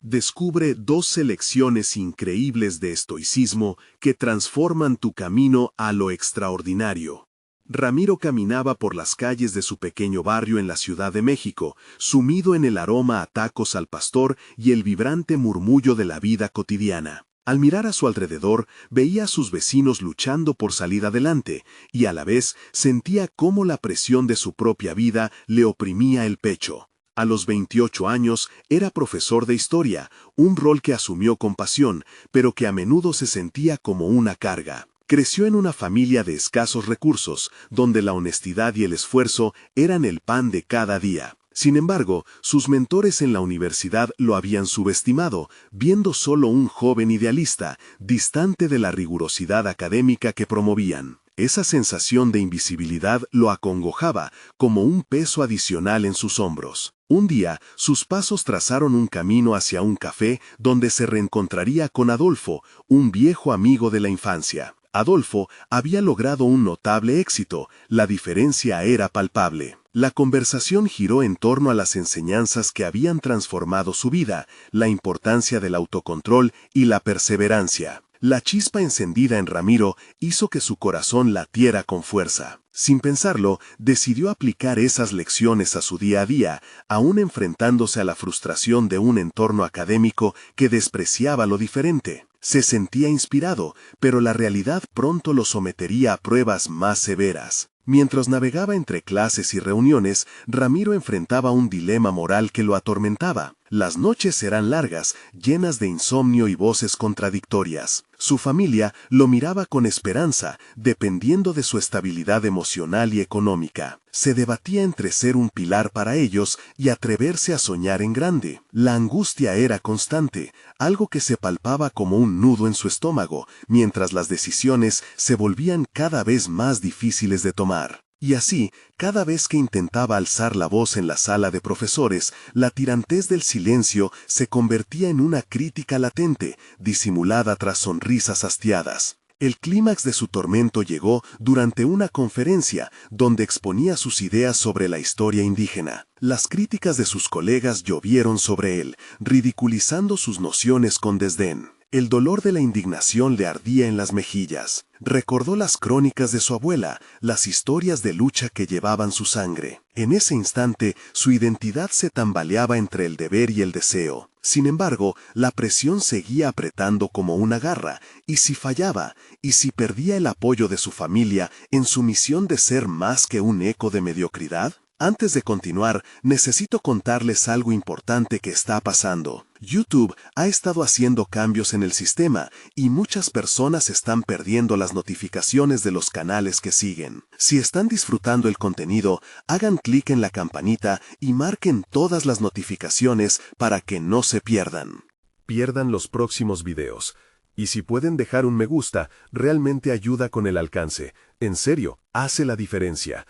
Descubre 12 lecciones increíbles de estoicismo que transforman tu camino a lo extraordinario. Ramiro caminaba por las calles de su pequeño barrio en la Ciudad de México, sumido en el aroma a tacos al pastor y el vibrante murmullo de la vida cotidiana. Al mirar a su alrededor, veía a sus vecinos luchando por salir adelante, y a la vez sentía cómo la presión de su propia vida le oprimía el pecho. A los 28 años era profesor de historia, un rol que asumió con pasión, pero que a menudo se sentía como una carga. Creció en una familia de escasos recursos, donde la honestidad y el esfuerzo eran el pan de cada día. Sin embargo, sus mentores en la universidad lo habían subestimado, viendo solo un joven idealista, distante de la rigurosidad académica que promovían. Esa sensación de invisibilidad lo acongojaba, como un peso adicional en sus hombros. Un día, sus pasos trazaron un camino hacia un café donde se reencontraría con Adolfo, un viejo amigo de la infancia. Adolfo había logrado un notable éxito, la diferencia era palpable. La conversación giró en torno a las enseñanzas que habían transformado su vida, la importancia del autocontrol y la perseverancia. La chispa encendida en Ramiro hizo que su corazón latiera con fuerza. Sin pensarlo, decidió aplicar esas lecciones a su día a día, aún enfrentándose a la frustración de un entorno académico que despreciaba lo diferente. Se sentía inspirado, pero la realidad pronto lo sometería a pruebas más severas. Mientras navegaba entre clases y reuniones, Ramiro enfrentaba un dilema moral que lo atormentaba. Las noches eran largas, llenas de insomnio y voces contradictorias. Su familia lo miraba con esperanza, dependiendo de su estabilidad emocional y económica. Se debatía entre ser un pilar para ellos y atreverse a soñar en grande. La angustia era constante, algo que se palpaba como un nudo en su estómago, mientras las decisiones se volvían cada vez más difíciles de tomar. Y así, cada vez que intentaba alzar la voz en la sala de profesores, la tirantez del silencio se convertía en una crítica latente, disimulada tras sonrisas hastiadas. El clímax de su tormento llegó durante una conferencia donde exponía sus ideas sobre la historia indígena. Las críticas de sus colegas llovieron sobre él, ridiculizando sus nociones con desdén. El dolor de la indignación le ardía en las mejillas. Recordó las crónicas de su abuela, las historias de lucha que llevaban su sangre. En ese instante, su identidad se tambaleaba entre el deber y el deseo. Sin embargo, la presión seguía apretando como una garra, y si fallaba, y si perdía el apoyo de su familia en su misión de ser más que un eco de mediocridad. Antes de continuar, necesito contarles algo importante que está pasando. YouTube ha estado haciendo cambios en el sistema y muchas personas están perdiendo las notificaciones de los canales que siguen. Si están disfrutando el contenido, hagan clic en la campanita y marquen todas las notificaciones para que no se pierdan los próximos videos. Y si pueden dejar un me gusta, realmente ayuda con el alcance. En serio, hace la diferencia.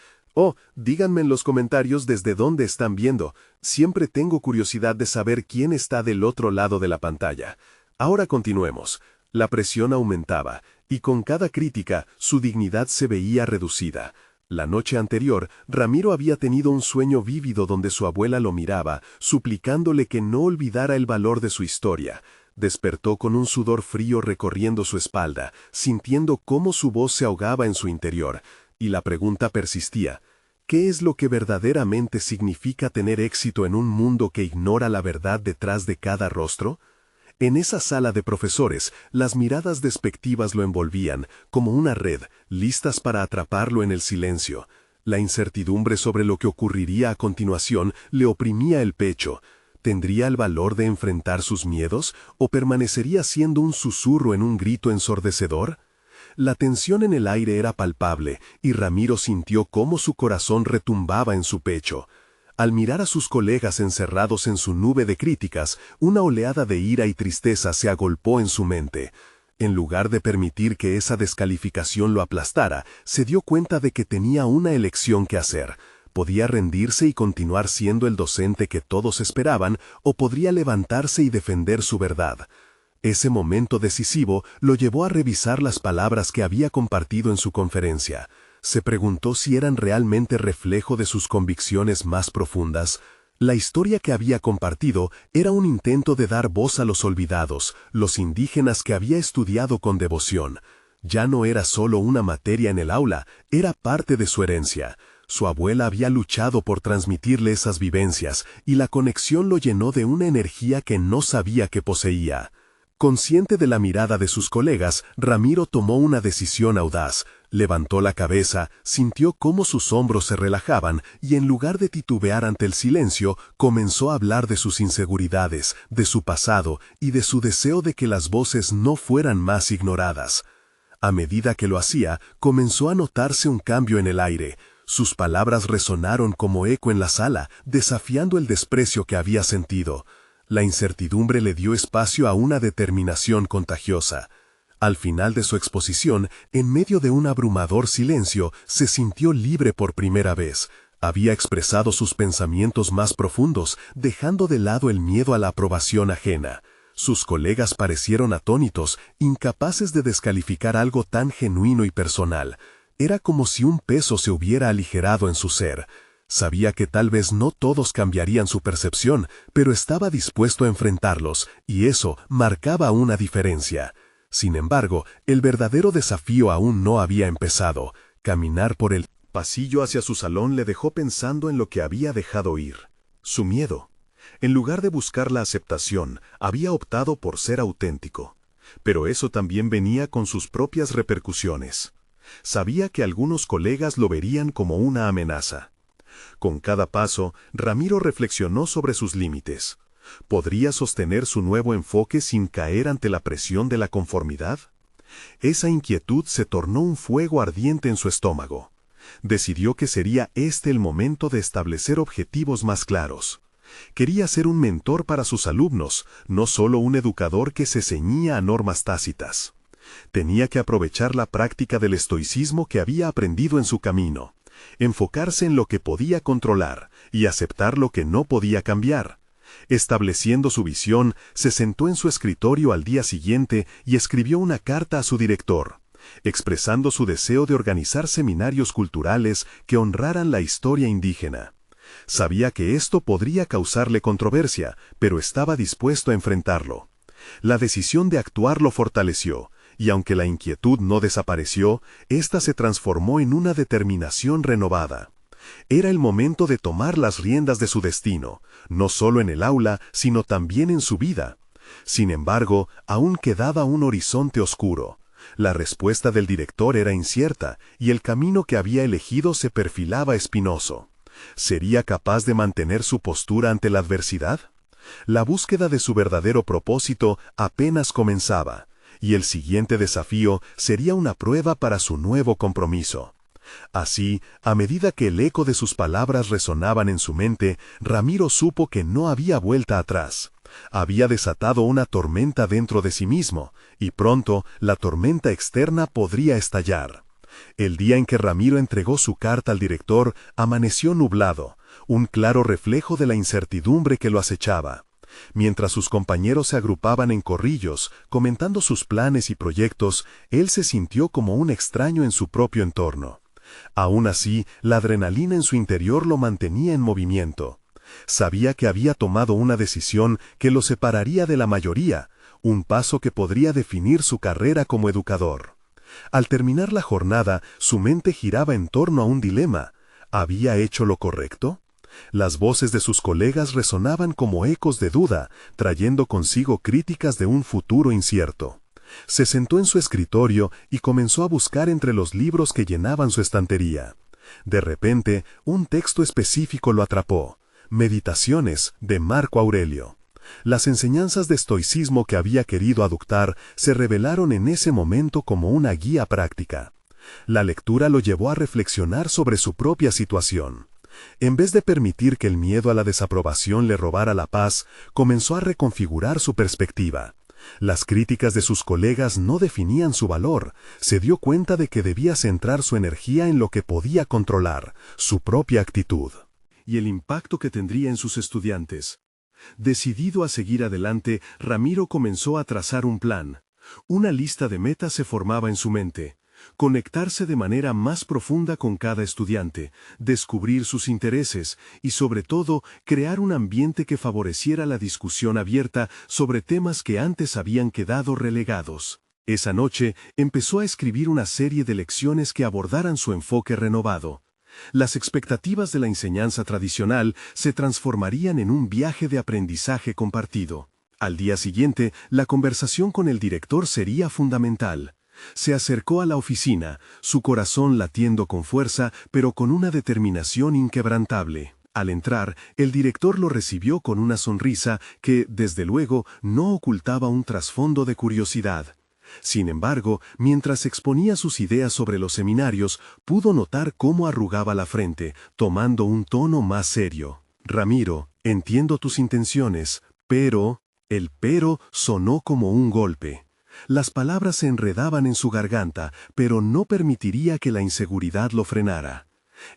Díganme en los comentarios desde dónde están viendo. Siempre tengo curiosidad de saber quién está del otro lado de la pantalla. Ahora continuemos. La presión aumentaba, y con cada crítica, su dignidad se veía reducida. La noche anterior, Ramiro había tenido un sueño vívido donde su abuela lo miraba, suplicándole que no olvidara el valor de su historia. Despertó con un sudor frío recorriendo su espalda, sintiendo cómo su voz se ahogaba en su interior. Y la pregunta persistía: ¿qué es lo que verdaderamente significa tener éxito en un mundo que ignora la verdad detrás de cada rostro? En esa sala de profesores, las miradas despectivas lo envolvían, como una red, listas para atraparlo en el silencio. La incertidumbre sobre lo que ocurriría a continuación le oprimía el pecho. ¿Tendría el valor de enfrentar sus miedos, o permanecería siendo un susurro en un grito ensordecedor? La tensión en el aire era palpable, y Ramiro sintió cómo su corazón retumbaba en su pecho. Al mirar a sus colegas encerrados en su nube de críticas, una oleada de ira y tristeza se agolpó en su mente. En lugar de permitir que esa descalificación lo aplastara, se dio cuenta de que tenía una elección que hacer. Podía rendirse y continuar siendo el docente que todos esperaban, o podría levantarse y defender su verdad. Ese momento decisivo lo llevó a revisar las palabras que había compartido en su conferencia. Se preguntó si eran realmente reflejo de sus convicciones más profundas. La historia que había compartido era un intento de dar voz a los olvidados, los indígenas que había estudiado con devoción. Ya no era solo una materia en el aula, era parte de su herencia. Su abuela había luchado por transmitirle esas vivencias, y la conexión lo llenó de una energía que no sabía que poseía. Consciente de la mirada de sus colegas, Ramiro tomó una decisión audaz. Levantó la cabeza, sintió cómo sus hombros se relajaban y en lugar de titubear ante el silencio, comenzó a hablar de sus inseguridades, de su pasado y de su deseo de que las voces no fueran más ignoradas. A medida que lo hacía, comenzó a notarse un cambio en el aire. Sus palabras resonaron como eco en la sala, desafiando el desprecio que había sentido. La incertidumbre le dio espacio a una determinación contagiosa. Al final de su exposición, en medio de un abrumador silencio, se sintió libre por primera vez. Había expresado sus pensamientos más profundos, dejando de lado el miedo a la aprobación ajena. Sus colegas parecieron atónitos, incapaces de descalificar algo tan genuino y personal. Era como si un peso se hubiera aligerado en su ser. Sabía que tal vez no todos cambiarían su percepción, pero estaba dispuesto a enfrentarlos, y eso marcaba una diferencia. Sin embargo, el verdadero desafío aún no había empezado. Caminar por el pasillo hacia su salón le dejó pensando en lo que había dejado ir. Su miedo. En lugar de buscar la aceptación, había optado por ser auténtico. Pero eso también venía con sus propias repercusiones. Sabía que algunos colegas lo verían como una amenaza. Con cada paso, Ramiro reflexionó sobre sus límites. ¿Podría sostener su nuevo enfoque sin caer ante la presión de la conformidad? Esa inquietud se tornó un fuego ardiente en su estómago. Decidió que sería este el momento de establecer objetivos más claros. Quería ser un mentor para sus alumnos, no solo un educador que se ceñía a normas tácitas. Tenía que aprovechar la práctica del estoicismo que había aprendido en su camino, enfocarse en lo que podía controlar y aceptar lo que no podía cambiar. Estableciendo su visión, se sentó en su escritorio al día siguiente y escribió una carta a su director, expresando su deseo de organizar seminarios culturales que honraran la historia indígena. Sabía que esto podría causarle controversia, pero estaba dispuesto a enfrentarlo. La decisión de actuar lo fortaleció, y aunque la inquietud no desapareció, ésta se transformó en una determinación renovada. Era el momento de tomar las riendas de su destino, no solo en el aula, sino también en su vida. Sin embargo, aún quedaba un horizonte oscuro. La respuesta del director era incierta, y el camino que había elegido se perfilaba espinoso. ¿Sería capaz de mantener su postura ante la adversidad? La búsqueda de su verdadero propósito apenas comenzaba, y el siguiente desafío sería una prueba para su nuevo compromiso. Así, a medida que el eco de sus palabras resonaban en su mente, Ramiro supo que no había vuelta atrás. Había desatado una tormenta dentro de sí mismo, y pronto la tormenta externa podría estallar. El día en que Ramiro entregó su carta al director, amaneció nublado, un claro reflejo de la incertidumbre que lo acechaba. Mientras sus compañeros se agrupaban en corrillos, comentando sus planes y proyectos, él se sintió como un extraño en su propio entorno. Aún así, la adrenalina en su interior lo mantenía en movimiento. Sabía que había tomado una decisión que lo separaría de la mayoría, un paso que podría definir su carrera como educador. Al terminar la jornada, su mente giraba en torno a un dilema. ¿Había hecho lo correcto? Las voces de sus colegas resonaban como ecos de duda, trayendo consigo críticas de un futuro incierto. Se sentó en su escritorio y comenzó a buscar entre los libros que llenaban su estantería. De repente, un texto específico lo atrapó: Meditaciones, de Marco Aurelio. Las enseñanzas de estoicismo que había querido adoptar se revelaron en ese momento como una guía práctica. La lectura lo llevó a reflexionar sobre su propia situación. En vez de permitir que el miedo a la desaprobación le robara la paz, comenzó a reconfigurar su perspectiva. Las críticas de sus colegas no definían su valor. Se dio cuenta de que debía centrar su energía en lo que podía controlar, su propia actitud. Y el impacto que tendría en sus estudiantes. Decidido a seguir adelante, Ramiro comenzó a trazar un plan. Una lista de metas se formaba en su mente. conectarse de manera más profunda con cada estudiante, descubrir sus intereses y, sobre todo, crear un ambiente que favoreciera la discusión abierta sobre temas que antes habían quedado relegados. Esa noche empezó a escribir una serie de lecciones que abordaran su enfoque renovado. Las expectativas de la enseñanza tradicional se transformarían en un viaje de aprendizaje compartido. Al día siguiente, la conversación con el director sería fundamental. Se acercó a la oficina, su corazón latiendo con fuerza, pero con una determinación inquebrantable. Al entrar, el director lo recibió con una sonrisa que, desde luego, no ocultaba un trasfondo de curiosidad. Sin embargo, mientras exponía sus ideas sobre los seminarios, pudo notar cómo arrugaba la frente, tomando un tono más serio. «Ramiro, entiendo tus intenciones, pero...». El pero sonó como un golpe. Las palabras se enredaban en su garganta, pero no permitiría que la inseguridad lo frenara.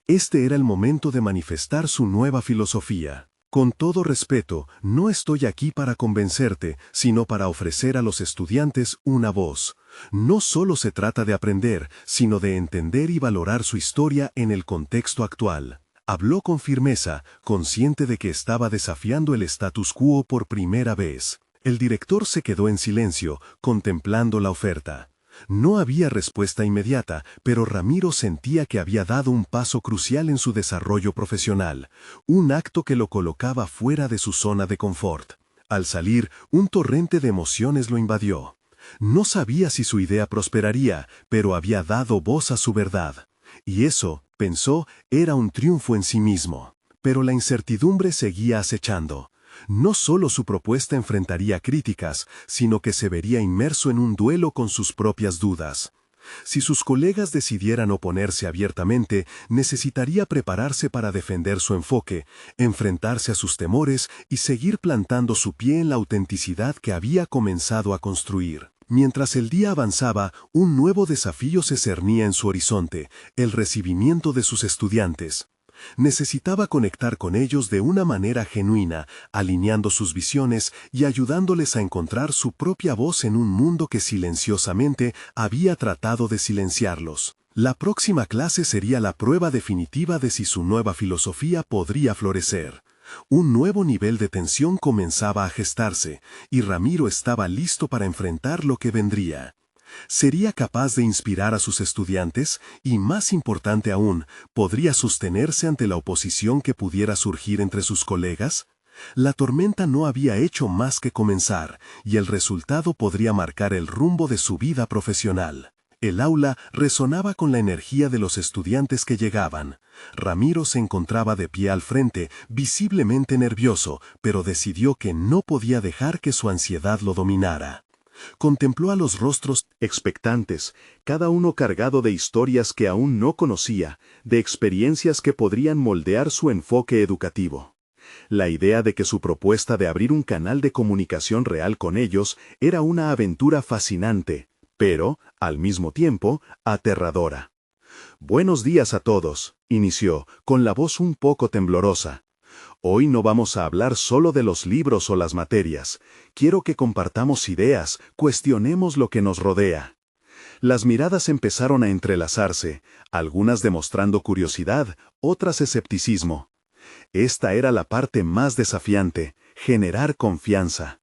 Este era el momento de manifestar su nueva filosofía. Con todo respeto, no estoy aquí para convencerte, sino para ofrecer a los estudiantes una voz. No solo se trata de aprender, sino de entender y valorar su historia en el contexto actual. Habló con firmeza, consciente de que estaba desafiando el status quo por primera vez. El director se quedó en silencio, contemplando la oferta. No había respuesta inmediata, pero Ramiro sentía que había dado un paso crucial en su desarrollo profesional, un acto que lo colocaba fuera de su zona de confort. Al salir, un torrente de emociones lo invadió. No sabía si su idea prosperaría, pero había dado voz a su verdad. Y eso, pensó, era un triunfo en sí mismo. Pero la incertidumbre seguía acechando. No solo su propuesta enfrentaría críticas, sino que se vería inmerso en un duelo con sus propias dudas. Si sus colegas decidieran oponerse abiertamente, necesitaría prepararse para defender su enfoque, enfrentarse a sus temores y seguir plantando su pie en la autenticidad que había comenzado a construir. Mientras el día avanzaba, un nuevo desafío se cernía en su horizonte, el recibimiento de sus estudiantes. Necesitaba conectar con ellos de una manera genuina, alineando sus visiones y ayudándoles a encontrar su propia voz en un mundo que silenciosamente había tratado de silenciarlos. La próxima clase sería la prueba definitiva de si su nueva filosofía podría florecer. Un nuevo nivel de tensión comenzaba a gestarse, y Ramiro estaba listo para enfrentar lo que vendría. ¿Sería capaz de inspirar a sus estudiantes? Y más importante aún, ¿podría sostenerse ante la oposición que pudiera surgir entre sus colegas? La tormenta no había hecho más que comenzar, y el resultado podría marcar el rumbo de su vida profesional. El aula resonaba con la energía de los estudiantes que llegaban. Ramiro se encontraba de pie al frente, visiblemente nervioso, pero decidió que no podía dejar que su ansiedad lo dominara. Contempló a los rostros expectantes, cada uno cargado de historias que aún no conocía, de experiencias que podrían moldear su enfoque educativo. La idea de que su propuesta de abrir un canal de comunicación real con ellos era una aventura fascinante, pero, al mismo tiempo, aterradora. «Buenos días a todos», inició, con la voz un poco temblorosa. «Hoy no vamos a hablar solo de los libros o las materias. Quiero que compartamos ideas, cuestionemos lo que nos rodea». Las miradas empezaron a entrelazarse, algunas demostrando curiosidad, otras escepticismo. Esta era la parte más desafiante, generar confianza.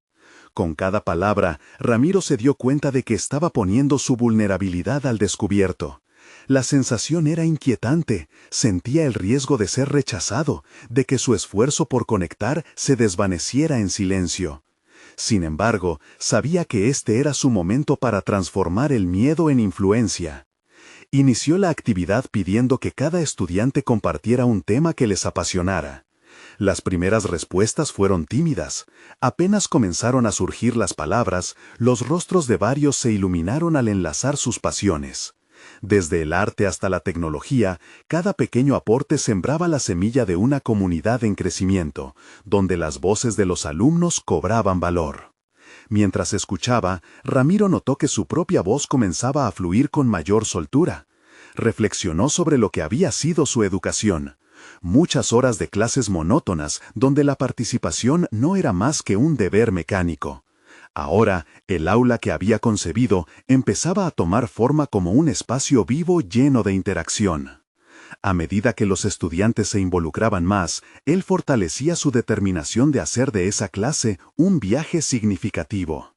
Con cada palabra, Ramiro se dio cuenta de que estaba poniendo su vulnerabilidad al descubierto. La sensación era inquietante, sentía el riesgo de ser rechazado, de que su esfuerzo por conectar se desvaneciera en silencio. Sin embargo, sabía que este era su momento para transformar el miedo en influencia. Inició la actividad pidiendo que cada estudiante compartiera un tema que les apasionara. Las primeras respuestas fueron tímidas. Apenas comenzaron a surgir las palabras, los rostros de varios se iluminaron al enlazar sus pasiones. Desde el arte hasta la tecnología, cada pequeño aporte sembraba la semilla de una comunidad en crecimiento, donde las voces de los alumnos cobraban valor. Mientras escuchaba, Ramiro notó que su propia voz comenzaba a fluir con mayor soltura. Reflexionó sobre lo que había sido su educación. Muchas horas de clases monótonas donde la participación no era más que un deber mecánico. Ahora, el aula que había concebido empezaba a tomar forma como un espacio vivo lleno de interacción. A medida que los estudiantes se involucraban más, él fortalecía su determinación de hacer de esa clase un viaje significativo.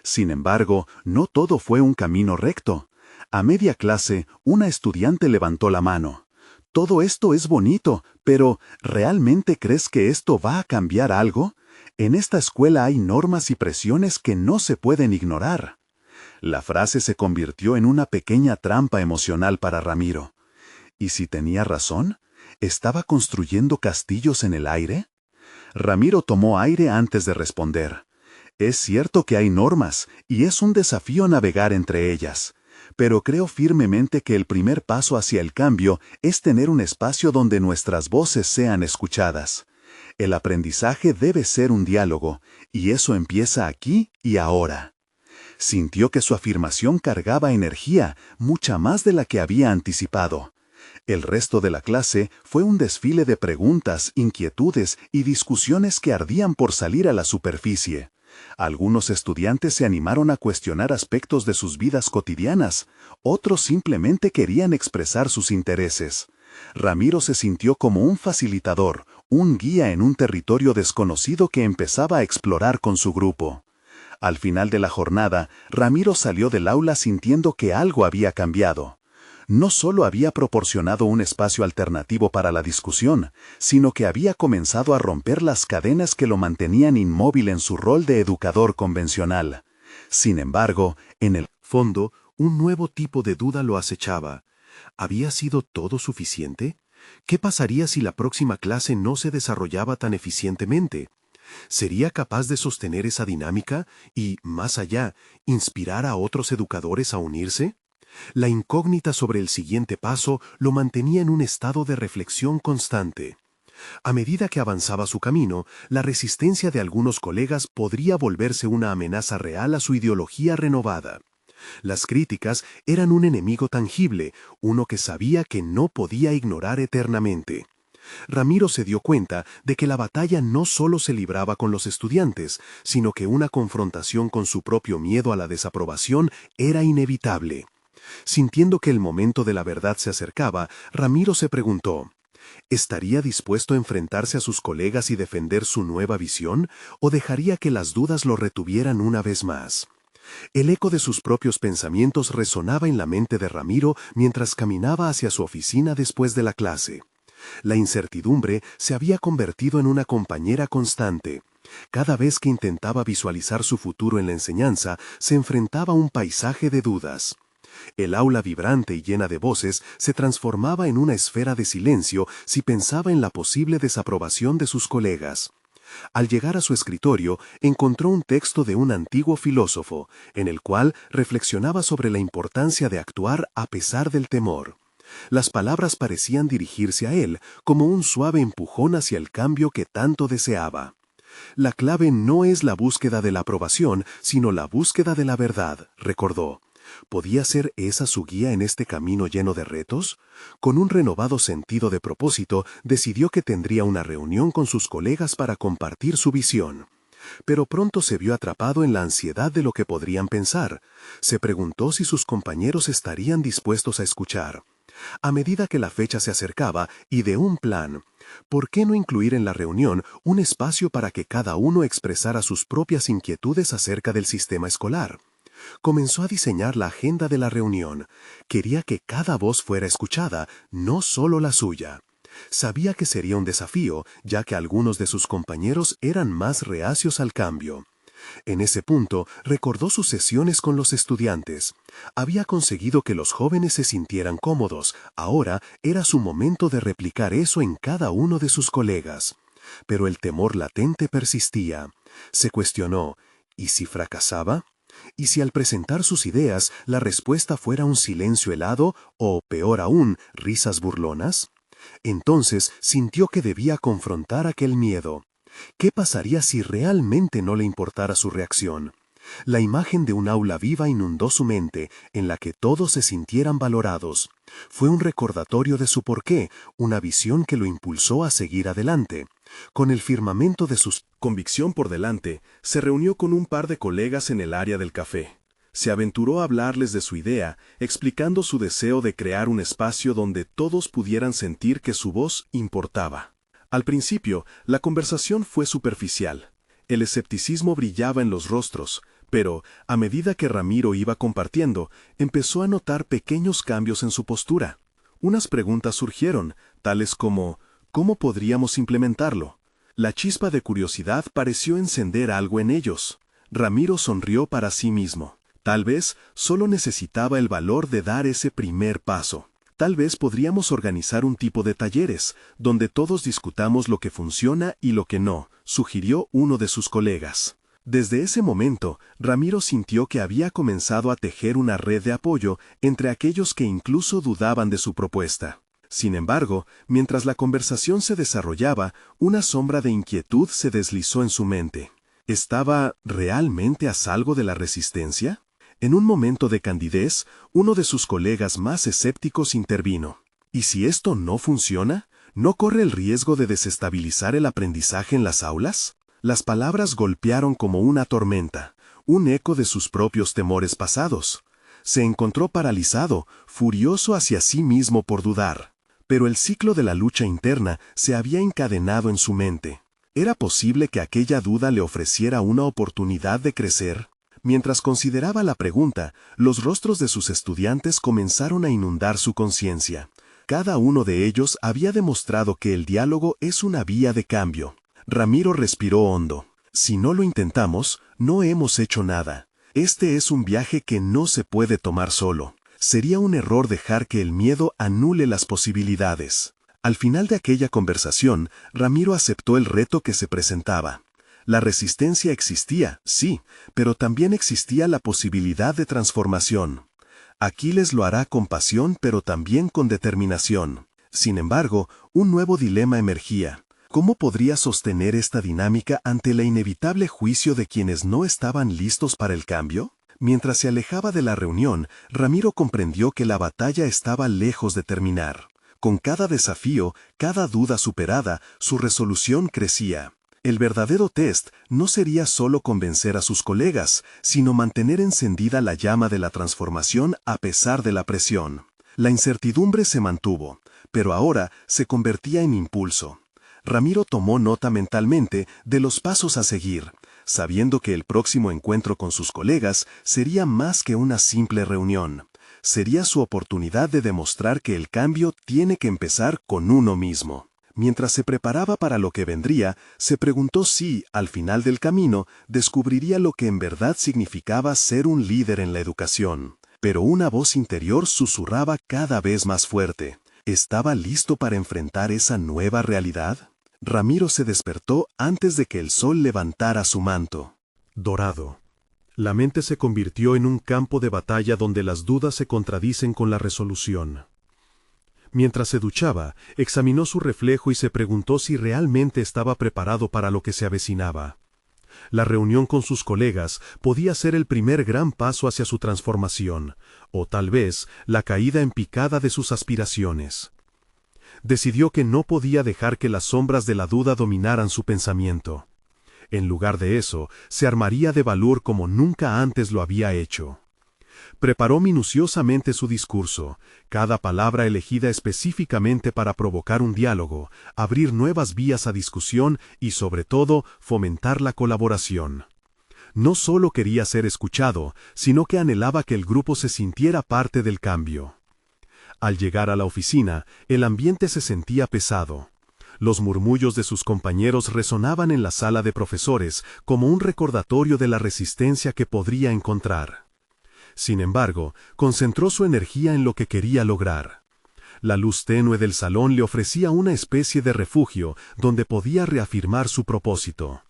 Sin embargo, no todo fue un camino recto. A media clase, una estudiante levantó la mano. Todo esto es bonito, pero ¿realmente crees que esto va a cambiar algo? En esta escuela hay normas y presiones que no se pueden ignorar. La frase se convirtió en una pequeña trampa emocional para Ramiro. ¿Y si tenía razón? ¿Estaba construyendo castillos en el aire? Ramiro tomó aire antes de responder. Es cierto que hay normas, y es un desafío navegar entre ellas. Pero creo firmemente que el primer paso hacia el cambio es tener un espacio donde nuestras voces sean escuchadas. El aprendizaje debe ser un diálogo, y eso empieza aquí y ahora. Sintió que su afirmación cargaba energía, mucha más de la que había anticipado. El resto de la clase fue un desfile de preguntas, inquietudes y discusiones que ardían por salir a la superficie. Algunos estudiantes se animaron a cuestionar aspectos de sus vidas cotidianas, otros simplemente querían expresar sus intereses. Ramiro se sintió como un facilitador, un guía en un territorio desconocido que empezaba a explorar con su grupo. Al final de la jornada, Ramiro salió del aula sintiendo que algo había cambiado. No solo había proporcionado un espacio alternativo para la discusión, sino que había comenzado a romper las cadenas que lo mantenían inmóvil en su rol de educador convencional. Sin embargo, en el fondo, un nuevo tipo de duda lo acechaba. ¿Había sido todo suficiente? ¿Qué pasaría si la próxima clase no se desarrollaba tan eficientemente? ¿Sería capaz de sostener esa dinámica y, más allá, inspirar a otros educadores a unirse? La incógnita sobre el siguiente paso lo mantenía en un estado de reflexión constante. A medida que avanzaba su camino, la resistencia de algunos colegas podría volverse una amenaza real a su ideología renovada. Las críticas eran un enemigo tangible, uno que sabía que no podía ignorar eternamente. Ramiro se dio cuenta de que la batalla no solo se libraba con los estudiantes, sino que una confrontación con su propio miedo a la desaprobación era inevitable. Sintiendo que el momento de la verdad se acercaba, Ramiro se preguntó, ¿estaría dispuesto a enfrentarse a sus colegas y defender su nueva visión, o dejaría que las dudas lo retuvieran una vez más? El eco de sus propios pensamientos resonaba en la mente de Ramiro mientras caminaba hacia su oficina después de la clase. La incertidumbre se había convertido en una compañera constante. Cada vez que intentaba visualizar su futuro en la enseñanza, se enfrentaba a un paisaje de dudas. El aula vibrante y llena de voces se transformaba en una esfera de silencio si pensaba en la posible desaprobación de sus colegas. Al llegar a su escritorio, encontró un texto de un antiguo filósofo, en el cual reflexionaba sobre la importancia de actuar a pesar del temor. Las palabras parecían dirigirse a él como un suave empujón hacia el cambio que tanto deseaba. La clave no es la búsqueda de la aprobación, sino la búsqueda de la verdad, recordó. ¿Podía ser esa su guía en este camino lleno de retos? Con un renovado sentido de propósito, decidió que tendría una reunión con sus colegas para compartir su visión. Pero pronto se vio atrapado en la ansiedad de lo que podrían pensar. Se preguntó si sus compañeros estarían dispuestos a escuchar. A medida que la fecha se acercaba, ideó un plan. ¿Por qué no incluir en la reunión un espacio para que cada uno expresara sus propias inquietudes acerca del sistema escolar? Comenzó a diseñar la agenda de la reunión. Quería que cada voz fuera escuchada, no solo la suya. Sabía que sería un desafío, ya que algunos de sus compañeros eran más reacios al cambio. En ese punto, recordó sus sesiones con los estudiantes. Había conseguido que los jóvenes se sintieran cómodos. Ahora era su momento de replicar eso en cada uno de sus colegas. Pero el temor latente persistía. Se cuestionó, ¿y si fracasaba? ¿Y si al presentar sus ideas la respuesta fuera un silencio helado o, peor aún, risas burlonas? Entonces sintió que debía confrontar aquel miedo. ¿Qué pasaría si realmente no le importara su reacción? La imagen de un aula viva inundó su mente, en la que todos se sintieran valorados. Fue un recordatorio de su porqué, una visión que lo impulsó a seguir adelante. Con el firmamento de su convicción por delante, se reunió con un par de colegas en el área del café. Se aventuró a hablarles de su idea, explicando su deseo de crear un espacio donde todos pudieran sentir que su voz importaba. Al principio, la conversación fue superficial. El escepticismo brillaba en los rostros, pero, a medida que Ramiro iba compartiendo, empezó a notar pequeños cambios en su postura. Unas preguntas surgieron, tales como, ¿cómo podríamos implementarlo? La chispa de curiosidad pareció encender algo en ellos. Ramiro sonrió para sí mismo. Tal vez solo necesitaba el valor de dar ese primer paso. Tal vez podríamos organizar un tipo de talleres, donde todos discutamos lo que funciona y lo que no, sugirió uno de sus colegas. Desde ese momento, Ramiro sintió que había comenzado a tejer una red de apoyo entre aquellos que incluso dudaban de su propuesta. Sin embargo, mientras la conversación se desarrollaba, una sombra de inquietud se deslizó en su mente. ¿Estaba realmente a salvo de la resistencia? En un momento de candidez, uno de sus colegas más escépticos intervino. ¿Y si esto no funciona? ¿No corre el riesgo de desestabilizar el aprendizaje en las aulas? Las palabras golpearon como una tormenta, un eco de sus propios temores pasados. Se encontró paralizado, furioso hacia sí mismo por dudar. Pero el ciclo de la lucha interna se había encadenado en su mente. ¿Era posible que aquella duda le ofreciera una oportunidad de crecer? Mientras consideraba la pregunta, los rostros de sus estudiantes comenzaron a inundar su conciencia. Cada uno de ellos había demostrado que el diálogo es una vía de cambio. Ramiro respiró hondo. Si no lo intentamos, no hemos hecho nada. Este es un viaje que no se puede tomar solo. Sería un error dejar que el miedo anule las posibilidades. Al final de aquella conversación, Ramiro aceptó el reto que se presentaba. La resistencia existía, sí, pero también existía la posibilidad de transformación. Aquiles lo hará con pasión, pero también con determinación. Sin embargo, un nuevo dilema emergía. ¿Cómo podría sostener esta dinámica ante el inevitable juicio de quienes no estaban listos para el cambio? Mientras se alejaba de la reunión, Ramiro comprendió que la batalla estaba lejos de terminar. Con cada desafío, cada duda superada, su resolución crecía. El verdadero test no sería solo convencer a sus colegas, sino mantener encendida la llama de la transformación a pesar de la presión. La incertidumbre se mantuvo, pero ahora se convertía en impulso. Ramiro tomó nota mentalmente de los pasos a seguir, sabiendo que el próximo encuentro con sus colegas sería más que una simple reunión. Sería su oportunidad de demostrar que el cambio tiene que empezar con uno mismo. Mientras se preparaba para lo que vendría, se preguntó si, al final del camino, descubriría lo que en verdad significaba ser un líder en la educación. Pero una voz interior susurraba cada vez más fuerte. ¿Estaba listo para enfrentar esa nueva realidad? Ramiro se despertó antes de que el sol levantara su manto dorado. La mente se convirtió en un campo de batalla donde las dudas se contradicen con la resolución. Mientras se duchaba, examinó su reflejo y se preguntó si realmente estaba preparado para lo que se avecinaba. La reunión con sus colegas podía ser el primer gran paso hacia su transformación, o tal vez la caída en picada de sus aspiraciones. Decidió que no podía dejar que las sombras de la duda dominaran su pensamiento. En lugar de eso, se armaría de valor como nunca antes lo había hecho. Preparó minuciosamente su discurso, cada palabra elegida específicamente para provocar un diálogo, abrir nuevas vías a discusión y, sobre todo, fomentar la colaboración. No solo quería ser escuchado, sino que anhelaba que el grupo se sintiera parte del cambio. Al llegar a la oficina, el ambiente se sentía pesado. Los murmullos de sus compañeros resonaban en la sala de profesores como un recordatorio de la resistencia que podría encontrar. Sin embargo, concentró su energía en lo que quería lograr. La luz tenue del salón le ofrecía una especie de refugio donde podía reafirmar su propósito.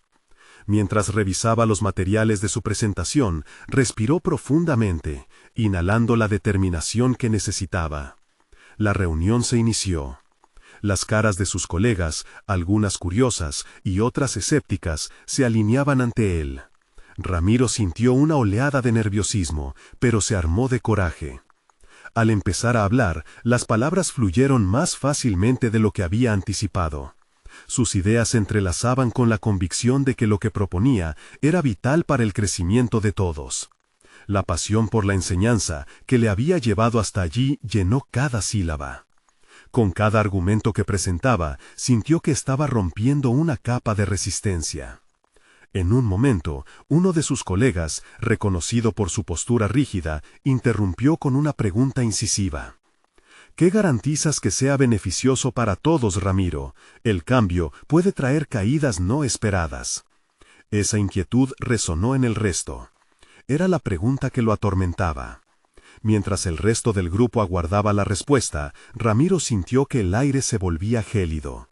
Mientras revisaba los materiales de su presentación, respiró profundamente, inhalando la determinación que necesitaba. La reunión se inició. Las caras de sus colegas, algunas curiosas y otras escépticas, se alineaban ante él. Ramiro sintió una oleada de nerviosismo, pero se armó de coraje. Al empezar a hablar, las palabras fluyeron más fácilmente de lo que había anticipado. Sus ideas se entrelazaban con la convicción de que lo que proponía era vital para el crecimiento de todos. La pasión por la enseñanza que le había llevado hasta allí llenó cada sílaba. Con cada argumento que presentaba, sintió que estaba rompiendo una capa de resistencia. En un momento, uno de sus colegas, reconocido por su postura rígida, interrumpió con una pregunta incisiva. ¿Qué garantizas que sea beneficioso para todos, Ramiro? El cambio puede traer caídas no esperadas. Esa inquietud resonó en el resto. Era la pregunta que lo atormentaba. Mientras el resto del grupo aguardaba la respuesta, Ramiro sintió que el aire se volvía gélido.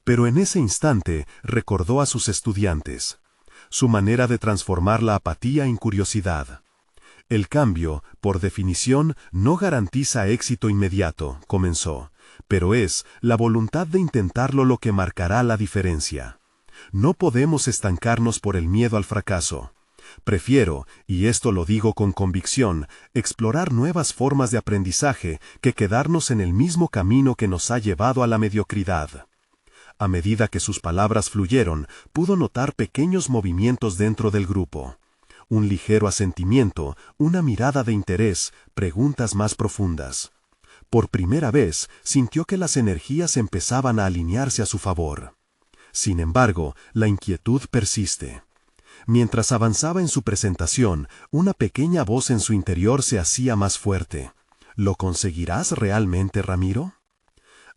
Pero en ese instante recordó a sus estudiantes. Su manera de transformar la apatía en curiosidad. El cambio, por definición, no garantiza éxito inmediato, comenzó, pero es la voluntad de intentarlo lo que marcará la diferencia. No podemos estancarnos por el miedo al fracaso. Prefiero, y esto lo digo con convicción, explorar nuevas formas de aprendizaje que quedarnos en el mismo camino que nos ha llevado a la mediocridad. A medida que sus palabras fluyeron, pudo notar pequeños movimientos dentro del grupo. Un ligero asentimiento, una mirada de interés, preguntas más profundas. Por primera vez, sintió que las energías empezaban a alinearse a su favor. Sin embargo, la inquietud persiste. Mientras avanzaba en su presentación, una pequeña voz en su interior se hacía más fuerte. ¿Lo conseguirás realmente, Ramiro?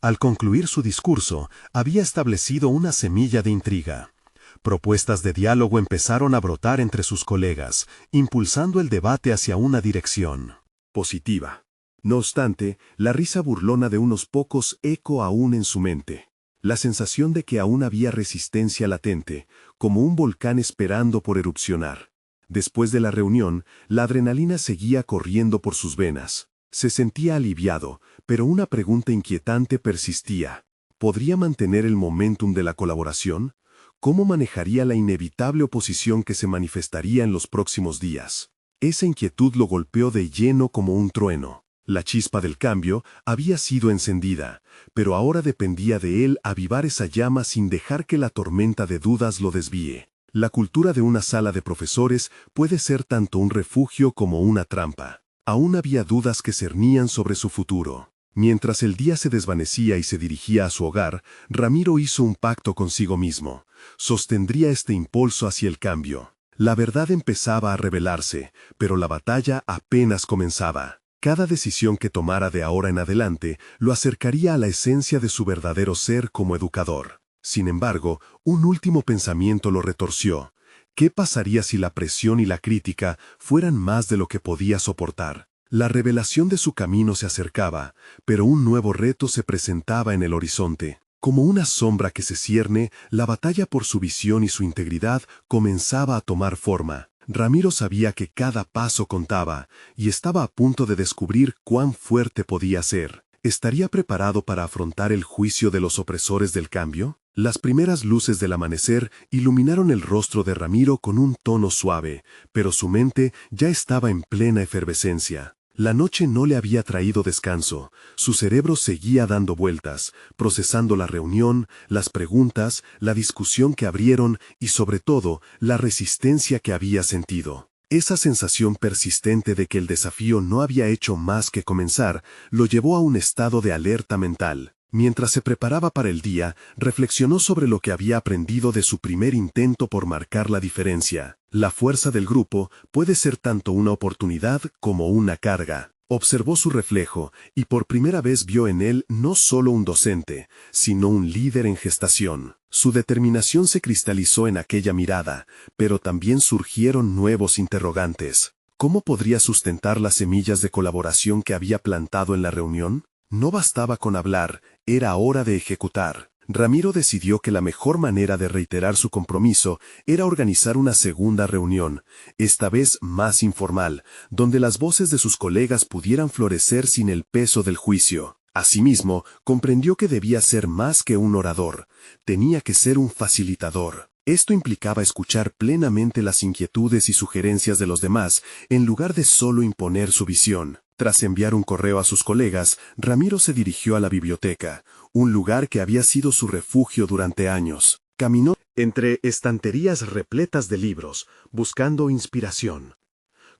Al concluir su discurso, había establecido una semilla de intriga. Propuestas de diálogo empezaron a brotar entre sus colegas, impulsando el debate hacia una dirección positiva. No obstante, la risa burlona de unos pocos eco aún en su mente. La sensación de que aún había resistencia latente, como un volcán esperando por erupcionar. Después de la reunión, la adrenalina seguía corriendo por sus venas. Se sentía aliviado, pero una pregunta inquietante persistía. ¿Podría mantener el momentum de la colaboración? ¿Cómo manejaría la inevitable oposición que se manifestaría en los próximos días? Esa inquietud lo golpeó de lleno como un trueno. La chispa del cambio había sido encendida, pero ahora dependía de él avivar esa llama sin dejar que la tormenta de dudas lo desvíe. La cultura de una sala de profesores puede ser tanto un refugio como una trampa. Aún había dudas que cernían sobre su futuro. Mientras el día se desvanecía y se dirigía a su hogar, Ramiro hizo un pacto consigo mismo. Sostendría este impulso hacia el cambio. La verdad empezaba a revelarse, pero la batalla apenas comenzaba. Cada decisión que tomara de ahora en adelante lo acercaría a la esencia de su verdadero ser como educador. Sin embargo, un último pensamiento lo retorció. ¿Qué pasaría si la presión y la crítica fueran más de lo que podía soportar? La revelación de su camino se acercaba, pero un nuevo reto se presentaba en el horizonte. Como una sombra que se cierne, la batalla por su visión y su integridad comenzaba a tomar forma. Ramiro sabía que cada paso contaba, y estaba a punto de descubrir cuán fuerte podía ser. ¿Estaría preparado para afrontar el juicio de los opresores del cambio? Las primeras luces del amanecer iluminaron el rostro de Ramiro con un tono suave, pero su mente ya estaba en plena efervescencia. La noche no le había traído descanso, su cerebro seguía dando vueltas, procesando la reunión, las preguntas, la discusión que abrieron y sobre todo, la resistencia que había sentido. Esa sensación persistente de que el desafío no había hecho más que comenzar, lo llevó a un estado de alerta mental. Mientras se preparaba para el día, reflexionó sobre lo que había aprendido de su primer intento por marcar la diferencia. La fuerza del grupo puede ser tanto una oportunidad como una carga. Observó su reflejo y por primera vez vio en él no solo un docente, sino un líder en gestación. Su determinación se cristalizó en aquella mirada, pero también surgieron nuevos interrogantes. ¿Cómo podría sustentar las semillas de colaboración que había plantado en la reunión? No bastaba con hablar, era hora de ejecutar. Ramiro decidió que la mejor manera de reiterar su compromiso era organizar una segunda reunión, esta vez más informal, donde las voces de sus colegas pudieran florecer sin el peso del juicio. Asimismo, comprendió que debía ser más que un orador, tenía que ser un facilitador. Esto implicaba escuchar plenamente las inquietudes y sugerencias de los demás, en lugar de solo imponer su visión. Tras enviar un correo a sus colegas, Ramiro se dirigió a la biblioteca, un lugar que había sido su refugio durante años. Caminó entre estanterías repletas de libros, buscando inspiración.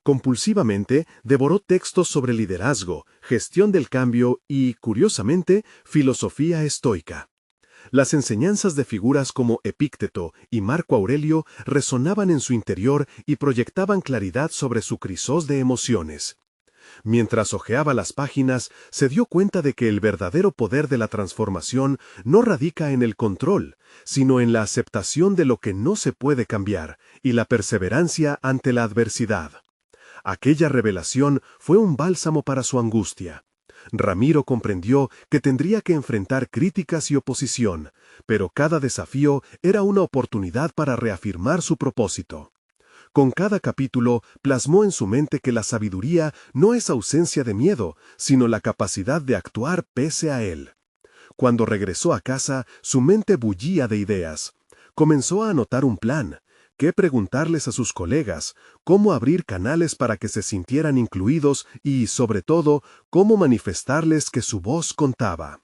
Compulsivamente, devoró textos sobre liderazgo, gestión del cambio y, curiosamente, filosofía estoica. Las enseñanzas de figuras como Epícteto y Marco Aurelio resonaban en su interior y proyectaban claridad sobre su crisol de emociones. Mientras hojeaba las páginas, se dio cuenta de que el verdadero poder de la transformación no radica en el control, sino en la aceptación de lo que no se puede cambiar y la perseverancia ante la adversidad. Aquella revelación fue un bálsamo para su angustia. Ramiro comprendió que tendría que enfrentar críticas y oposición, pero cada desafío era una oportunidad para reafirmar su propósito. Con cada capítulo plasmó en su mente que la sabiduría no es ausencia de miedo, sino la capacidad de actuar pese a él. Cuando regresó a casa, su mente bullía de ideas. Comenzó a anotar un plan, qué preguntarles a sus colegas, cómo abrir canales para que se sintieran incluidos y, sobre todo, cómo manifestarles que su voz contaba.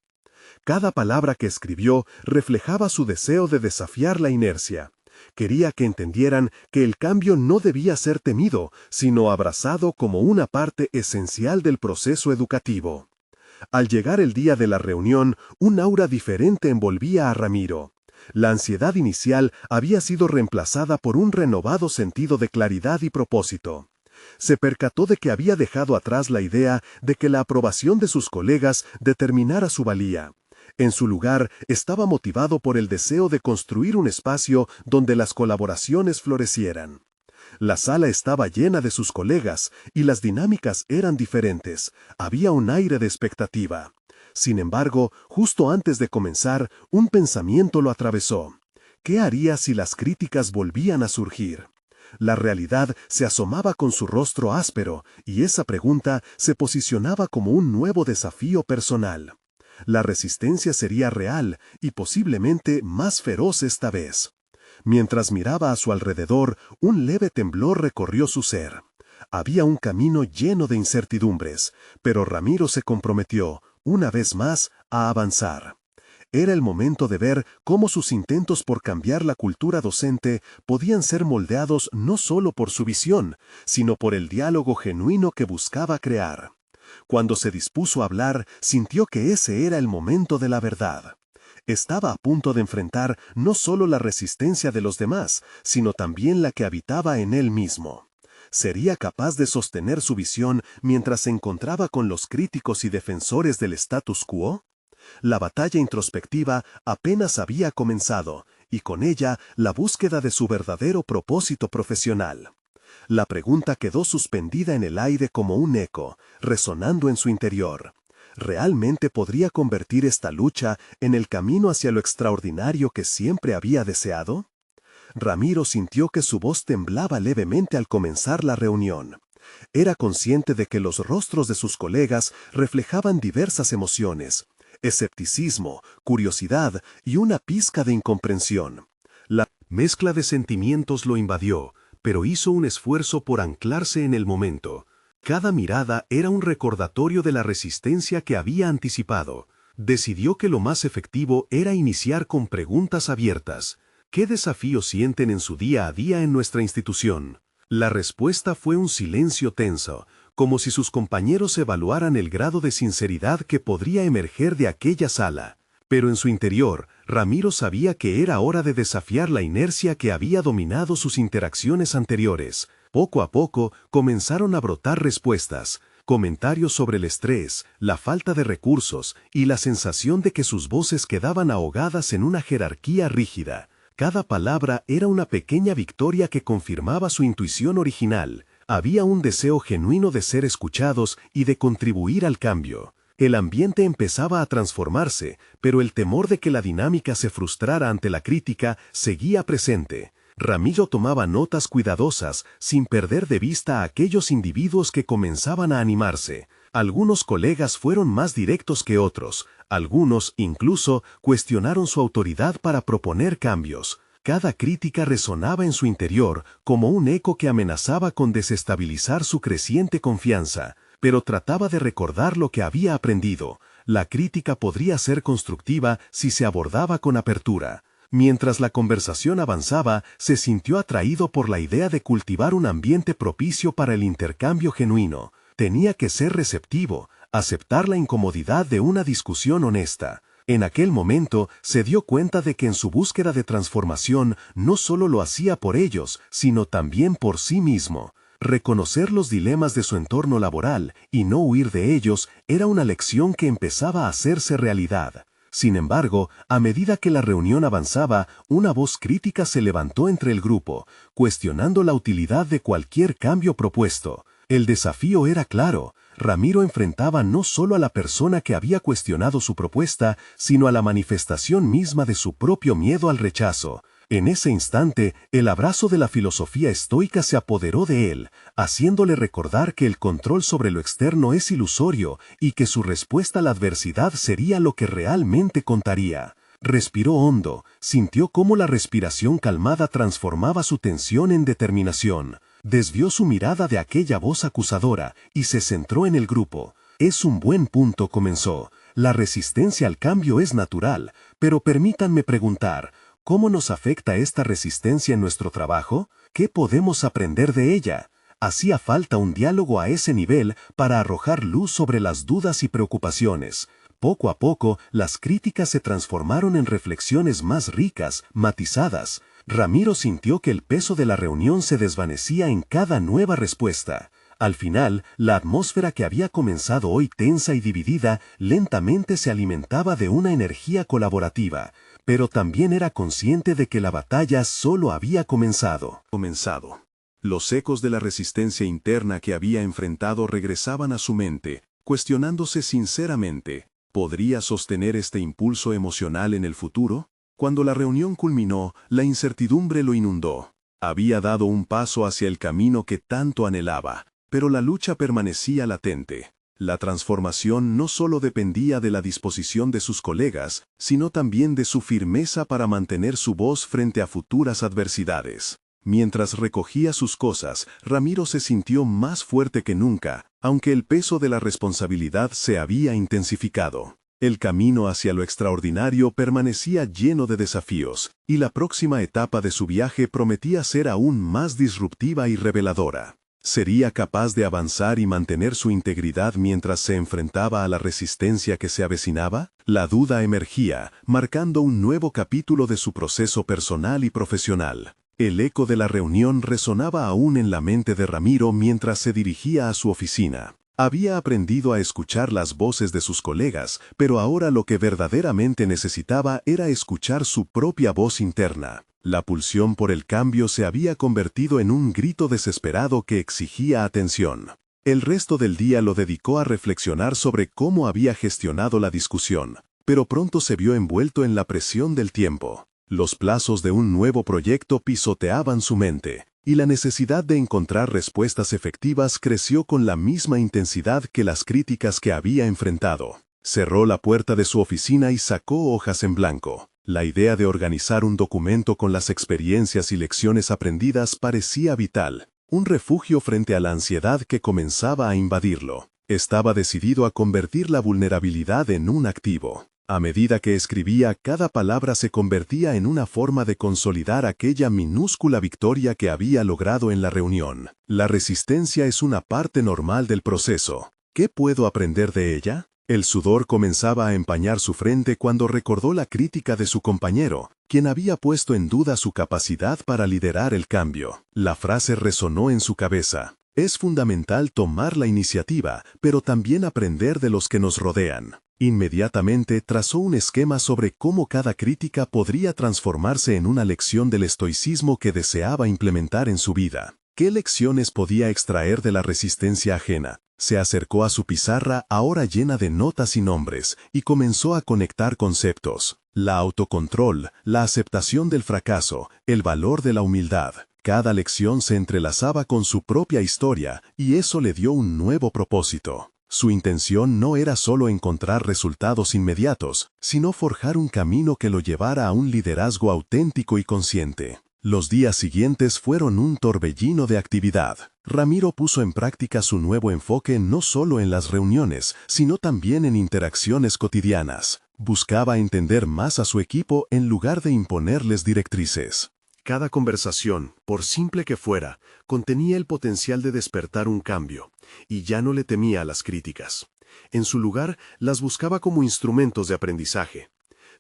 Cada palabra que escribió reflejaba su deseo de desafiar la inercia. Quería que entendieran que el cambio no debía ser temido, sino abrazado como una parte esencial del proceso educativo. Al llegar el día de la reunión, un aura diferente envolvía a Ramiro. La ansiedad inicial había sido reemplazada por un renovado sentido de claridad y propósito. Se percató de que había dejado atrás la idea de que la aprobación de sus colegas determinara su valía. En su lugar, estaba motivado por el deseo de construir un espacio donde las colaboraciones florecieran. La sala estaba llena de sus colegas y las dinámicas eran diferentes. Había un aire de expectativa. Sin embargo, justo antes de comenzar, un pensamiento lo atravesó. ¿Qué haría si las críticas volvían a surgir? La realidad se asomaba con su rostro áspero, y esa pregunta se posicionaba como un nuevo desafío personal. La resistencia sería real y posiblemente más feroz esta vez. Mientras miraba a su alrededor, un leve temblor recorrió su ser. Había un camino lleno de incertidumbres, pero Ramiro se comprometió, una vez más, a avanzar. Era el momento de ver cómo sus intentos por cambiar la cultura docente podían ser moldeados no solo por su visión, sino por el diálogo genuino que buscaba crear. Cuando se dispuso a hablar, sintió que ese era el momento de la verdad. Estaba a punto de enfrentar no solo la resistencia de los demás, sino también la que habitaba en él mismo. ¿Sería capaz de sostener su visión mientras se encontraba con los críticos y defensores del status quo? La batalla introspectiva apenas había comenzado, y con ella la búsqueda de su verdadero propósito profesional. La pregunta quedó suspendida en el aire como un eco, resonando en su interior. ¿Realmente podría convertir esta lucha en el camino hacia lo extraordinario que siempre había deseado? Ramiro sintió que su voz temblaba levemente al comenzar la reunión. Era consciente de que los rostros de sus colegas reflejaban diversas emociones: escepticismo, curiosidad y una pizca de incomprensión. La mezcla de sentimientos lo invadió, pero hizo un esfuerzo por anclarse en el momento. Cada mirada era un recordatorio de la resistencia que había anticipado. Decidió que lo más efectivo era iniciar con preguntas abiertas. ¿Qué desafíos sienten en su día a día en nuestra institución? La respuesta fue un silencio tenso, como si sus compañeros evaluaran el grado de sinceridad que podría emerger de aquella sala. Pero en su interior, Ramiro sabía que era hora de desafiar la inercia que había dominado sus interacciones anteriores. Poco a poco comenzaron a brotar respuestas, comentarios sobre el estrés, la falta de recursos y la sensación de que sus voces quedaban ahogadas en una jerarquía rígida. Cada palabra era una pequeña victoria que confirmaba su intuición original. Había un deseo genuino de ser escuchados y de contribuir al cambio. El ambiente empezaba a transformarse, pero el temor de que la dinámica se frustrara ante la crítica seguía presente. Ramiro tomaba notas cuidadosas, sin perder de vista a aquellos individuos que comenzaban a animarse. Algunos colegas fueron más directos que otros, algunos incluso cuestionaron su autoridad para proponer cambios. Cada crítica resonaba en su interior como un eco que amenazaba con desestabilizar su creciente confianza. pero trataba de recordar lo que había aprendido. La crítica podría ser constructiva si se abordaba con apertura. Mientras la conversación avanzaba, se sintió atraído por la idea de cultivar un ambiente propicio para el intercambio genuino. Tenía que ser receptivo, aceptar la incomodidad de una discusión honesta. En aquel momento se dio cuenta de que en su búsqueda de transformación no solo lo hacía por ellos, sino también por sí mismo. Reconocer los dilemas de su entorno laboral y no huir de ellos era una lección que empezaba a hacerse realidad. Sin embargo, a medida que la reunión avanzaba, una voz crítica se levantó entre el grupo, cuestionando la utilidad de cualquier cambio propuesto. El desafío era claro. Ramiro enfrentaba no solo a la persona que había cuestionado su propuesta, sino a la manifestación misma de su propio miedo al rechazo. En ese instante, el abrazo de la filosofía estoica se apoderó de él, haciéndole recordar que el control sobre lo externo es ilusorio y que su respuesta a la adversidad sería lo que realmente contaría. Respiró hondo, sintió cómo la respiración calmada transformaba su tensión en determinación. Desvió su mirada de aquella voz acusadora y se centró en el grupo. Es un buen punto, comenzó. La resistencia al cambio es natural, pero permítanme preguntar, ¿cómo nos afecta esta resistencia en nuestro trabajo? ¿Qué podemos aprender de ella? Hacía falta un diálogo a ese nivel para arrojar luz sobre las dudas y preocupaciones. Poco a poco, las críticas se transformaron en reflexiones más ricas, matizadas. Ramiro sintió que el peso de la reunión se desvanecía en cada nueva respuesta. Al final, la atmósfera que había comenzado hoy tensa y dividida lentamente se alimentaba de una energía colaborativa, pero también era consciente de que la batalla solo había comenzado. Los ecos de la resistencia interna que había enfrentado regresaban a su mente, cuestionándose sinceramente, ¿podría sostener este impulso emocional en el futuro? Cuando la reunión culminó, la incertidumbre lo inundó. Había dado un paso hacia el camino que tanto anhelaba, pero la lucha permanecía latente. La transformación no solo dependía de la disposición de sus colegas, sino también de su firmeza para mantener su voz frente a futuras adversidades. Mientras recogía sus cosas, Ramiro se sintió más fuerte que nunca, aunque el peso de la responsabilidad se había intensificado. El camino hacia lo extraordinario permanecía lleno de desafíos, y la próxima etapa de su viaje prometía ser aún más disruptiva y reveladora. ¿Sería capaz de avanzar y mantener su integridad mientras se enfrentaba a la resistencia que se avecinaba? La duda emergía, marcando un nuevo capítulo de su proceso personal y profesional. El eco de la reunión resonaba aún en la mente de Ramiro mientras se dirigía a su oficina. Había aprendido a escuchar las voces de sus colegas, pero ahora lo que verdaderamente necesitaba era escuchar su propia voz interna. La pulsión por el cambio se había convertido en un grito desesperado que exigía atención. El resto del día lo dedicó a reflexionar sobre cómo había gestionado la discusión, pero pronto se vio envuelto en la presión del tiempo. Los plazos de un nuevo proyecto pisoteaban su mente, y la necesidad de encontrar respuestas efectivas creció con la misma intensidad que las críticas que había enfrentado. Cerró la puerta de su oficina y sacó hojas en blanco. La idea de organizar un documento con las experiencias y lecciones aprendidas parecía vital, un refugio frente a la ansiedad que comenzaba a invadirlo. Estaba decidido a convertir la vulnerabilidad en un activo. A medida que escribía, cada palabra se convertía en una forma de consolidar aquella minúscula victoria que había logrado en la reunión. La resistencia es una parte normal del proceso. ¿Qué puedo aprender de ella? El sudor comenzaba a empañar su frente cuando recordó la crítica de su compañero, quien había puesto en duda su capacidad para liderar el cambio. La frase resonó en su cabeza. Es fundamental tomar la iniciativa, pero también aprender de los que nos rodean. Inmediatamente trazó un esquema sobre cómo cada crítica podría transformarse en una lección del estoicismo que deseaba implementar en su vida. ¿Qué lecciones podía extraer de la resistencia ajena? Se acercó a su pizarra, ahora llena de notas y nombres, y comenzó a conectar conceptos. La autocontrol, la aceptación del fracaso, el valor de la humildad. Cada lección se entrelazaba con su propia historia, y eso le dio un nuevo propósito. Su intención no era solo encontrar resultados inmediatos, sino forjar un camino que lo llevara a un liderazgo auténtico y consciente. Los días siguientes fueron un torbellino de actividad. Ramiro puso en práctica su nuevo enfoque no solo en las reuniones, sino también en interacciones cotidianas. Buscaba entender más a su equipo en lugar de imponerles directrices. Cada conversación, por simple que fuera, contenía el potencial de despertar un cambio, y ya no le temía a las críticas. En su lugar, las buscaba como instrumentos de aprendizaje.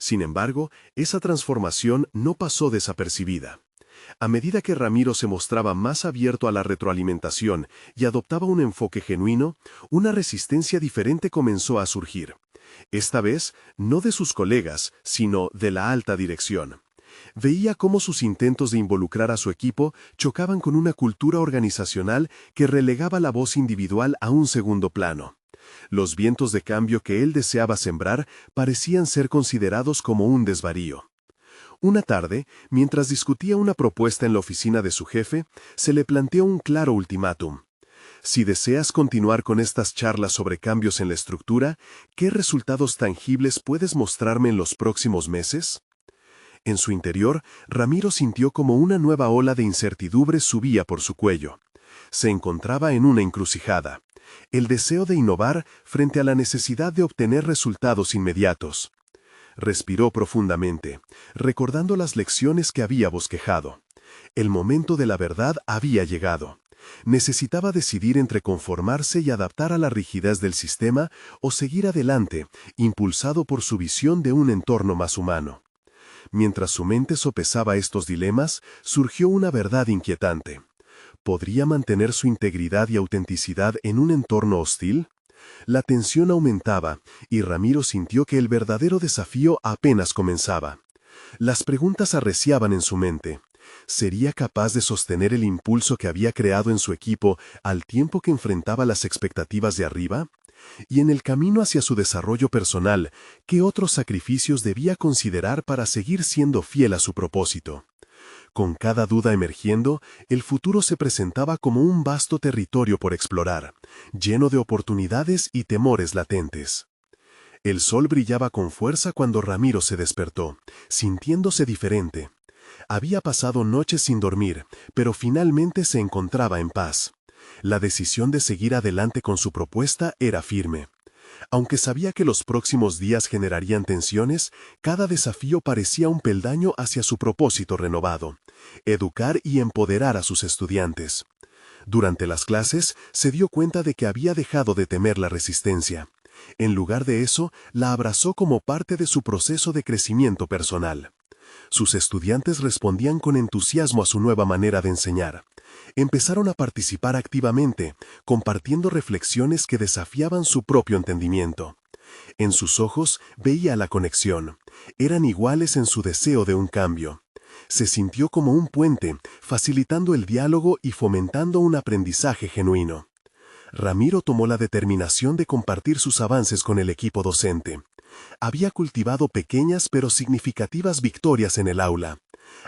Sin embargo, esa transformación no pasó desapercibida. A medida que Ramiro se mostraba más abierto a la retroalimentación y adoptaba un enfoque genuino, una resistencia diferente comenzó a surgir. Esta vez, no de sus colegas, sino de la alta dirección. Veía cómo sus intentos de involucrar a su equipo chocaban con una cultura organizacional que relegaba la voz individual a un segundo plano. Los vientos de cambio que él deseaba sembrar parecían ser considerados como un desvarío. Una tarde, mientras discutía una propuesta en la oficina de su jefe, se le planteó un claro ultimátum. Si deseas continuar con estas charlas sobre cambios en la estructura, ¿qué resultados tangibles puedes mostrarme en los próximos meses? En su interior, Ramiro sintió como una nueva ola de incertidumbre subía por su cuello. Se encontraba en una encrucijada. El deseo de innovar frente a la necesidad de obtener resultados inmediatos. Respiró profundamente, recordando las lecciones que había bosquejado. El momento de la verdad había llegado. Necesitaba decidir entre conformarse y adaptar a la rigidez del sistema o seguir adelante, impulsado por su visión de un entorno más humano. Mientras su mente sopesaba estos dilemas, surgió una verdad inquietante. ¿Podría mantener su integridad y autenticidad en un entorno hostil? La tensión aumentaba, y Ramiro sintió que el verdadero desafío apenas comenzaba. Las preguntas arreciaban en su mente. ¿Sería capaz de sostener el impulso que había creado en su equipo al tiempo que enfrentaba las expectativas de arriba? Y en el camino hacia su desarrollo personal, ¿qué otros sacrificios debía considerar para seguir siendo fiel a su propósito? Con cada duda emergiendo, el futuro se presentaba como un vasto territorio por explorar, lleno de oportunidades y temores latentes. El sol brillaba con fuerza cuando Ramiro se despertó, sintiéndose diferente. Había pasado noches sin dormir, pero finalmente se encontraba en paz. La decisión de seguir adelante con su propuesta era firme. Aunque sabía que los próximos días generarían tensiones, cada desafío parecía un peldaño hacia su propósito renovado: educar y empoderar a sus estudiantes. Durante las clases, se dio cuenta de que había dejado de temer la resistencia. En lugar de eso, la abrazó como parte de su proceso de crecimiento personal. Sus estudiantes respondían con entusiasmo a su nueva manera de enseñar. Empezaron a participar activamente, compartiendo reflexiones que desafiaban su propio entendimiento. En sus ojos veía la conexión. Eran iguales en su deseo de un cambio. Se sintió como un puente, facilitando el diálogo y fomentando un aprendizaje genuino. Ramiro tomó la determinación de compartir sus avances con el equipo docente. Había cultivado pequeñas pero significativas victorias en el aula.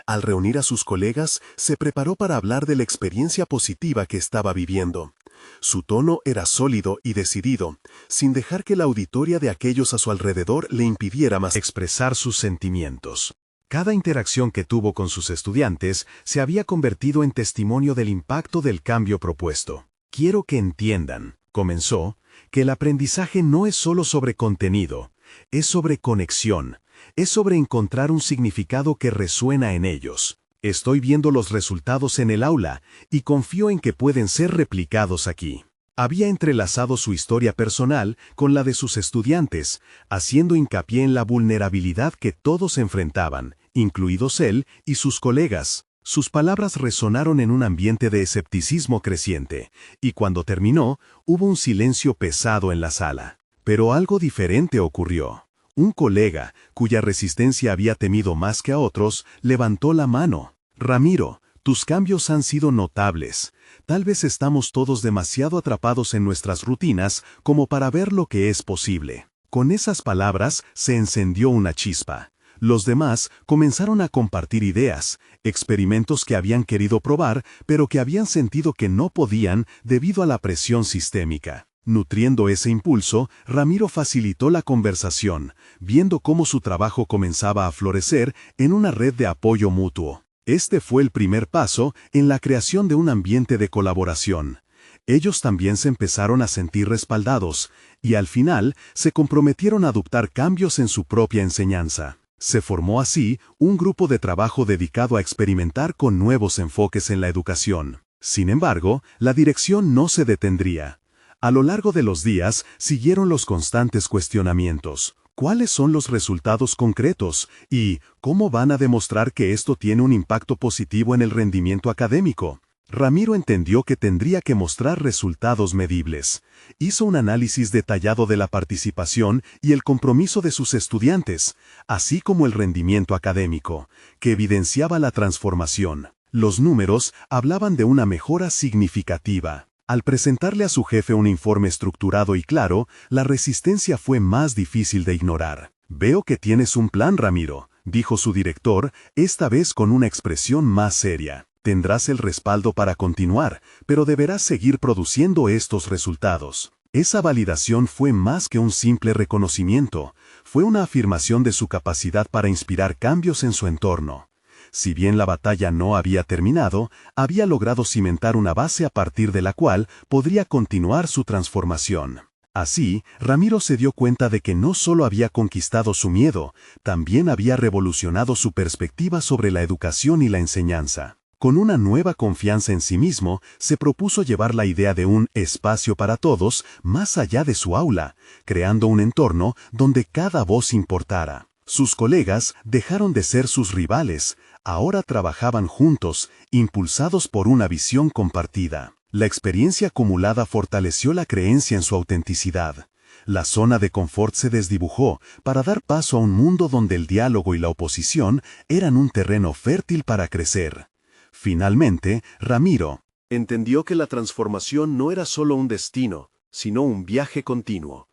Al reunir a sus colegas, se preparó para hablar de la experiencia positiva que estaba viviendo. Su tono era sólido y decidido, sin dejar que la auditoría de aquellos a su alrededor le impidiera más expresar sus sentimientos. Cada interacción que tuvo con sus estudiantes se había convertido en testimonio del impacto del cambio propuesto. Quiero que entiendan, comenzó, que el aprendizaje no es solo sobre contenido, es sobre conexión, es sobre encontrar un significado que resuena en ellos. Estoy viendo los resultados en el aula y confío en que pueden ser replicados aquí. Había entrelazado su historia personal con la de sus estudiantes, haciendo hincapié en la vulnerabilidad que todos enfrentaban, incluidos él y sus colegas. Sus palabras resonaron en un ambiente de escepticismo creciente, y cuando terminó, hubo un silencio pesado en la sala. Pero algo diferente ocurrió. Un colega, cuya resistencia había temido más que a otros, levantó la mano. «Ramiro, tus cambios han sido notables. Tal vez estamos todos demasiado atrapados en nuestras rutinas como para ver lo que es posible». Con esas palabras se encendió una chispa. Los demás comenzaron a compartir ideas, experimentos que habían querido probar, pero que habían sentido que no podían debido a la presión sistémica. Nutriendo ese impulso, Ramiro facilitó la conversación, viendo cómo su trabajo comenzaba a florecer en una red de apoyo mutuo. Este fue el primer paso en la creación de un ambiente de colaboración. Ellos también se empezaron a sentir respaldados, y al final se comprometieron a adoptar cambios en su propia enseñanza. Se formó así un grupo de trabajo dedicado a experimentar con nuevos enfoques en la educación. Sin embargo, la dirección no se detendría. A lo largo de los días siguieron los constantes cuestionamientos. ¿Cuáles son los resultados concretos? ¿Y cómo van a demostrar que esto tiene un impacto positivo en el rendimiento académico? Ramiro entendió que tendría que mostrar resultados medibles. Hizo un análisis detallado de la participación y el compromiso de sus estudiantes, así como el rendimiento académico, que evidenciaba la transformación. Los números hablaban de una mejora significativa. Al presentarle a su jefe un informe estructurado y claro, la resistencia fue más difícil de ignorar. «Veo que tienes un plan, Ramiro», dijo su director, esta vez con una expresión más seria. «Tendrás el respaldo para continuar, pero deberás seguir produciendo estos resultados». Esa validación fue más que un simple reconocimiento, fue una afirmación de su capacidad para inspirar cambios en su entorno. Si bien la batalla no había terminado, había logrado cimentar una base a partir de la cual podría continuar su transformación. Así, Ramiro se dio cuenta de que no solo había conquistado su miedo, también había revolucionado su perspectiva sobre la educación y la enseñanza. Con una nueva confianza en sí mismo, se propuso llevar la idea de un espacio para todos más allá de su aula, creando un entorno donde cada voz importara. Sus colegas dejaron de ser sus rivales, ahora trabajaban juntos, impulsados por una visión compartida. La experiencia acumulada fortaleció la creencia en su autenticidad. La zona de confort se desdibujó para dar paso a un mundo donde el diálogo y la oposición eran un terreno fértil para crecer. Finalmente, Ramiro entendió que la transformación no era solo un destino, sino un viaje continuo.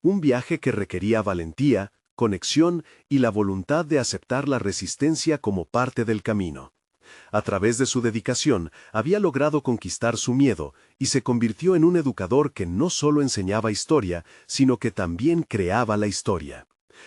Un viaje que requería valentía, conexión y la voluntad de aceptar la resistencia como parte del camino. A través de su dedicación, había logrado conquistar su miedo y se convirtió en un educador que no solo enseñaba historia, sino que también creaba la historia.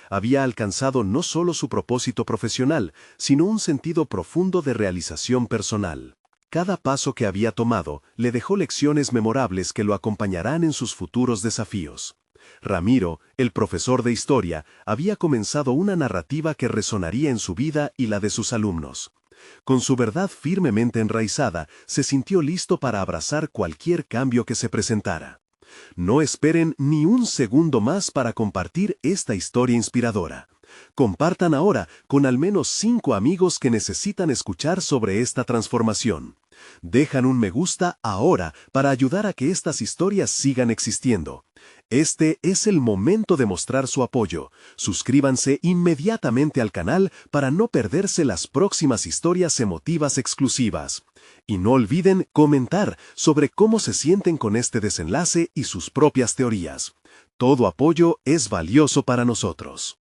Había alcanzado no solo su propósito profesional, sino un sentido profundo de realización personal. Cada paso que había tomado le dejó lecciones memorables que lo acompañarán en sus futuros desafíos. Ramiro, el profesor de historia, había comenzado una narrativa que resonaría en su vida y la de sus alumnos. Con su verdad firmemente enraizada, se sintió listo para abrazar cualquier cambio que se presentara. No esperen ni un segundo más para compartir esta historia inspiradora. Compartan ahora con al menos 5 amigos que necesitan escuchar sobre esta transformación. Dejan un me gusta ahora para ayudar a que estas historias sigan existiendo. Este es el momento de mostrar su apoyo. Suscríbanse inmediatamente al canal para no perderse las próximas historias emotivas exclusivas. Y no olviden comentar sobre cómo se sienten con este desenlace y sus propias teorías. Todo apoyo es valioso para nosotros.